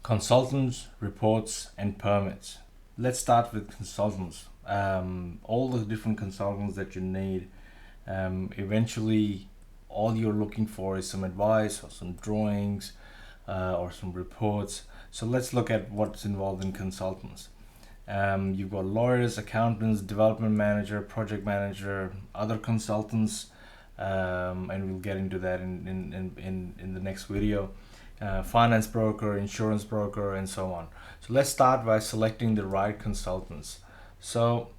Consultants, reports, and permits. Let's start with consultants. All the different consultants that you need. Eventually, all you're looking for is some advice or some drawings or some reports. So let's look at what's involved in consultants. You've got lawyers, accountants, development manager, project manager, other consultants, and we'll get into that in the next video. Finance broker, insurance broker, and so on. So let's start by selecting the right consultants. So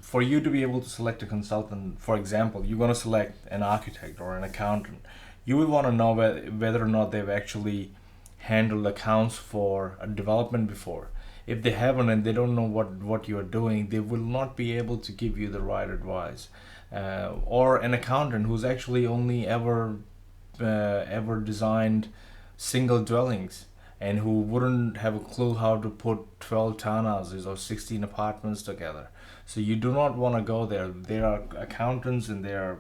for you to be able to select a consultant, for example, you're going to select an architect or an accountant. You will want to know whether or not they've actually handled accounts for a development before. If they haven't and they don't know what you're doing, they will not be able to give you the right advice. Or an accountant who's actually only ever designed single dwellings and who wouldn't have a clue how to put 12 townhouses or 16 apartments together. So you do not want to go there. There are accountants and there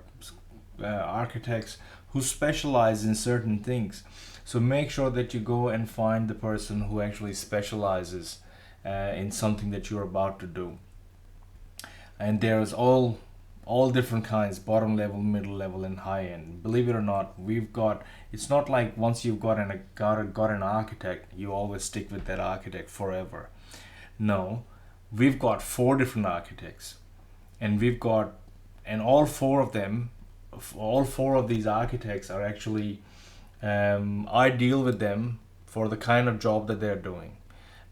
are architects who specialize in certain things. So make sure that you go and find the person who actually specializes in something that you're about to do. And there's all different kinds: bottom level, middle level, and high end. Believe it or not, it's not like once you've got an architect, you always stick with that architect forever. No, we've got 4 different architects, and all 4 of these architects are actually, I deal with them for the kind of job that they're doing.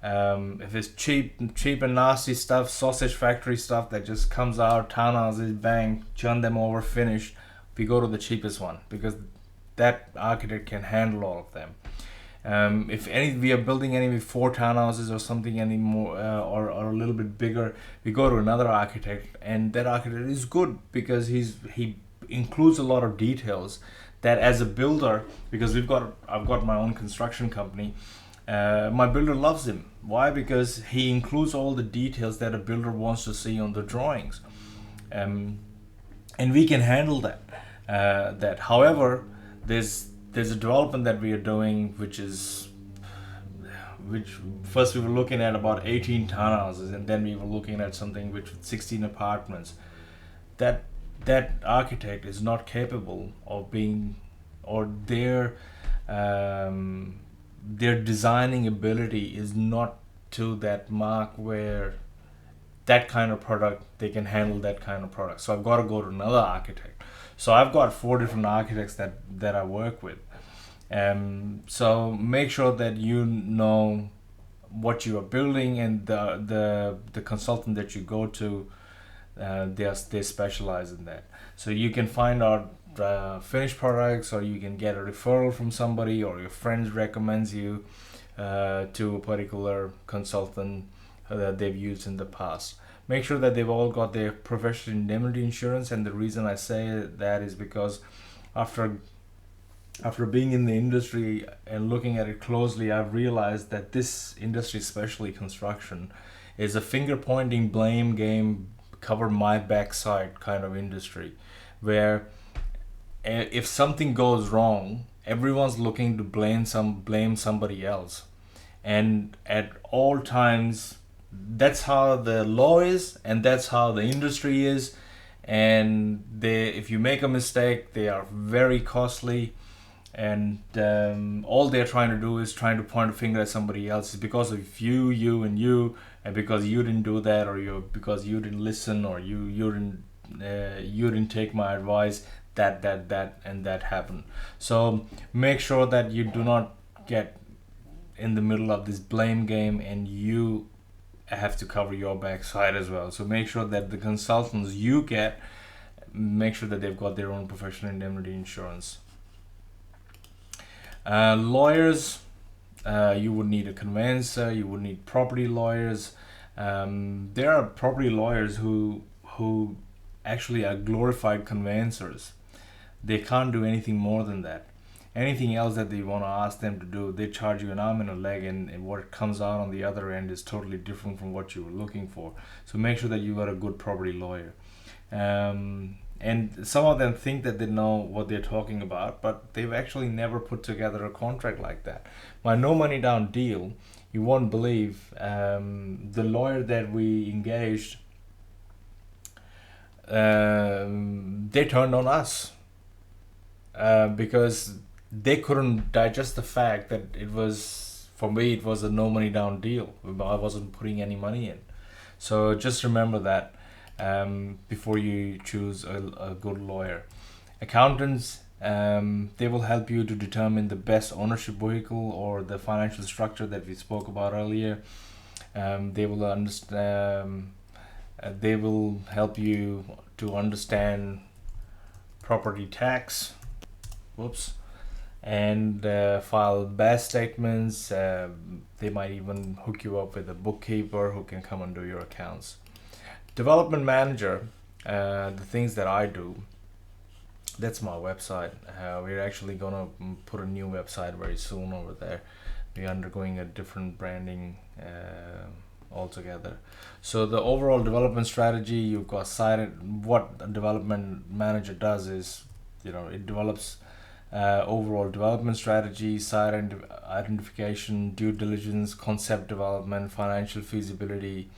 If it's cheap and nasty stuff, sausage factory stuff that just comes out, townhouses, bang, churn them over, finished, we go to the cheapest one because that architect can handle all of them. If we are building any 4 townhouses or something anymore, or a little bit bigger, we go to another architect, and that architect is good because he includes a lot of details that, as a builder, because I've got my own construction company. My builder loves him. Why? Because he includes all the details that a builder wants to see on the drawings, and we can handle that. However, there's a development that we are doing, which first we were looking at about 18 townhouses, and then we were looking at something which with 16 apartments. That architect is not capable of being, or their designing ability is not to that mark where that kind of product, they can handle that kind of product. So I've got to go to another architect. So I've got 4 different architects that I work with. So make sure that you know what you are building, and the consultant that you go to, they specialize in that. So you can find out finished products, or you can get a referral from somebody, or your friends recommends you to a particular consultant that they've used in the past. Make sure that they've all got their professional indemnity insurance, and the reason I say that is because after being in the industry and looking at it closely, I've realized that this industry, especially construction, is a finger pointing, blame game, cover my backside kind of industry, where if something goes wrong, everyone's looking to blame somebody else, and at all times, that's how the law is, and that's how the industry is. And if you make a mistake, they are very costly, and all they're trying to do is trying to point a finger at somebody else. It's because of you, and because you didn't do that, or because you didn't listen, or you didn't take my advice. That happened. So make sure that you do not get in the middle of this blame game, and you have to cover your backside as well. So make sure that the consultants you get, make sure that they've got their own professional indemnity insurance. Lawyers, you would need a conveyancer, you would need property lawyers. There are property lawyers who actually are glorified conveyancers. They can't do anything more than that. Anything else that they want to ask them to do, they charge you an arm and a leg, and what comes out on the other end is totally different from what you were looking for. So make sure that you got a good property lawyer. and some of them think that they know what they're talking about, but they've actually never put together a contract like that. My no money down deal, you won't believe, the lawyer that we engaged, they turned on us because they couldn't digest the fact that it was, for me, it was a no money down deal. I wasn't putting any money in. So just remember that before you choose a good lawyer. Accountants, they will help you to determine the best ownership vehicle or the financial structure that we spoke about earlier. They will understand. They will help you to understand property tax. Whoops. And file BAS statements. They might even hook you up with a bookkeeper who can come and do your accounts. Development manager, the things that I do, that's my website. We're actually gonna put a new website very soon over there. We're undergoing a different branding altogether. So the overall development strategy, you've got cited. What a development manager does is, it develops overall development strategy, site identification, due diligence, concept development, financial feasibility,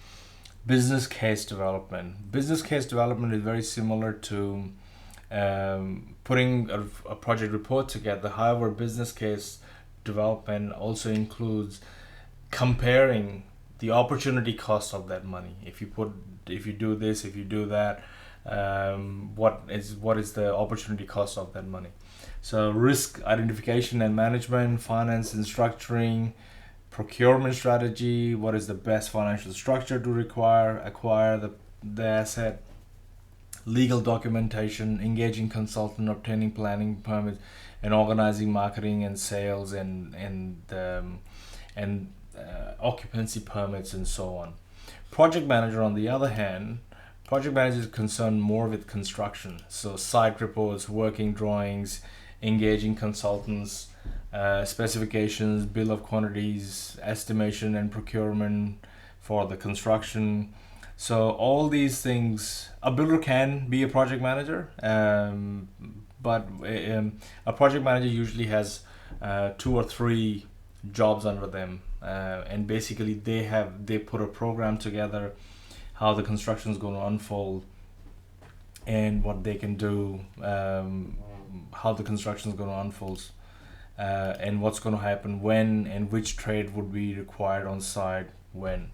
business case development. Business case development is very similar to putting a project report together. However, business case development also includes comparing the opportunity cost of that money. If you do this, if you do that, what is the opportunity cost of that money? So risk identification and management, finance and structuring, procurement strategy, what is the best financial structure to acquire the asset, legal documentation, engaging consultant, obtaining planning permits, and organizing marketing and sales and occupancy permits and so on. Project manager, on the other hand, project manager is concerned more with construction, so site reports, working drawings, engaging consultants, specifications, bill of quantities, estimation and procurement for the construction. So all these things, a builder can be a project manager, but a project manager usually has 2 or 3 jobs under them, and basically they put a program together, how the construction is going to unfold, and what they can do, how the construction is going to unfold, and what's going to happen when, and which trade would be required on site when.